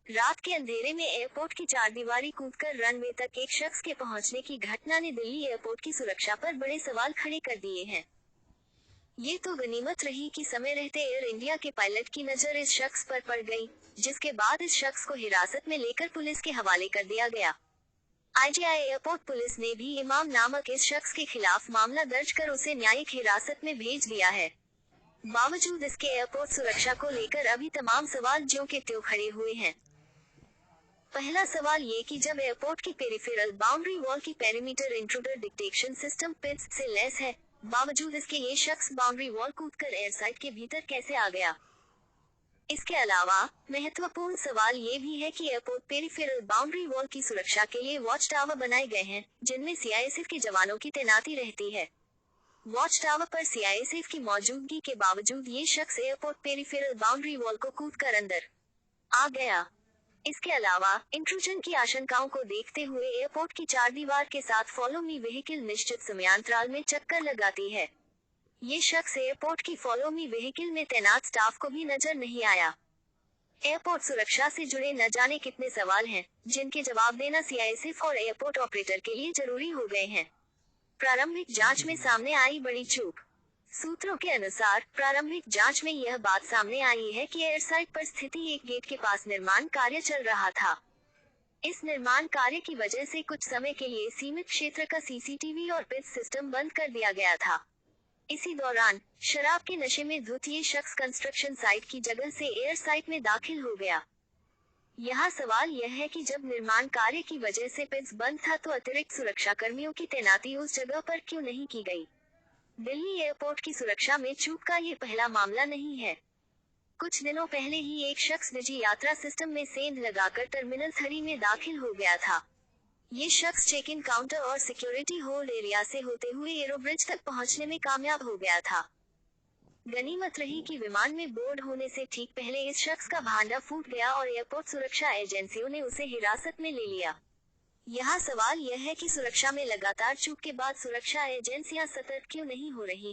रात के अंधेरे में एयरपोर्ट की चारदीवारी कूदकर रनवे तक एक शख्स के पहुंचने की घटना ने दिल्ली एयरपोर्ट की सुरक्षा पर बड़े सवाल खड़े कर दिए हैं। ये तो गनीमत रही कि समय रहते एयर इंडिया के पायलट की नजर इस शख्स पर पड़ गई, जिसके बाद इस शख्स को हिरासत में लेकर पुलिस के हवाले कर दिया गया। आईजीआई एयरपोर्ट पुलिस ने भी इमाम नामक इस शख्स के खिलाफ मामला दर्ज कर उसे न्यायिक हिरासत में भेज दिया है। बावजूद इसके एयरपोर्ट सुरक्षा को लेकर अभी तमाम सवाल ज्यों के त्यों खड़े हुए हैं। पहला सवाल ये कि जब एयरपोर्ट की पेरिफेरल बाउंड्री वॉल की पेरीमीटर इंट्रूडर डिटेक्शन सिस्टम पिट्स से लैस है, बावजूद इसके ये शख्स बाउंड्री वॉल कूदकर एयरसाइट के भीतर कैसे आ गया। इसके अलावा महत्वपूर्ण सवाल ये भी है कि एयरपोर्ट पेरिफेरल बाउंड्री वॉल की सुरक्षा के लिए वॉच टावर बनाए गए हैं, जिनमें सीआईएसएफ के जवानों की तैनाती रहती है। वॉच टावर पर सीआईएसएफ की मौजूदगी के बावजूद ये शख्स एयरपोर्ट पेरिफेरल बाउंड्री वॉल को कूदकर अंदर आ गया। इसके अलावा इंट्रूजन की आशंकाओं को देखते हुए एयरपोर्ट की चारदीवार के साथ फॉलो मी व्हीकल निश्चित समयांतराल में चक्कर लगाती है। ये शख्स एयरपोर्ट की फॉलो मी व्हीकल में तैनात स्टाफ को भी नजर नहीं आया। एयरपोर्ट सुरक्षा से जुड़े न जाने कितने सवाल हैं, जिनके जवाब देना सीआईएसएफ और एयरपोर्ट ऑपरेटर के लिए जरूरी हो गए हैं। प्रारंभिक जांच में सामने आई बड़ी चूक। सूत्रों के अनुसार प्रारंभिक जांच में यह बात सामने आई है कि एयरसाइट पर स्थिति एक गेट के पास निर्माण कार्य चल रहा था। इस निर्माण कार्य की वजह से कुछ समय के लिए सीमित क्षेत्र का सीसीटीवी और पिच सिस्टम बंद कर दिया गया था। इसी दौरान शराब के नशे में धुत ये शख्स कंस्ट्रक्शन साइट की जगह से एयर साइट में दाखिल हो गया। यहाँ सवाल यह है कि जब निर्माण कार्य की वजह से पिच बंद था तो अतिरिक्त सुरक्षा कर्मियों की तैनाती उस जगह पर क्यों नहीं की गई। दिल्ली एयरपोर्ट की सुरक्षा में चूक का ये पहला मामला नहीं है। कुछ दिनों पहले ही एक शख्स निजी यात्रा सिस्टम में सेंध लगाकर टर्मिनल 3 में दाखिल हो गया था। ये शख्स चेक इन काउंटर और सिक्योरिटी होल्ड एरिया से होते हुए एरोब्रिज तक पहुंचने में कामयाब हो गया था। गनीमत रही कि विमान में बोर्ड होने से ठीक पहले इस शख्स का भांडा फूट गया और एयरपोर्ट सुरक्षा एजेंसियों ने उसे हिरासत में ले लिया। यहाँ सवाल यह है कि सुरक्षा में लगातार चूक के बाद सुरक्षा एजेंसियां सतर्क क्यों नहीं हो रही।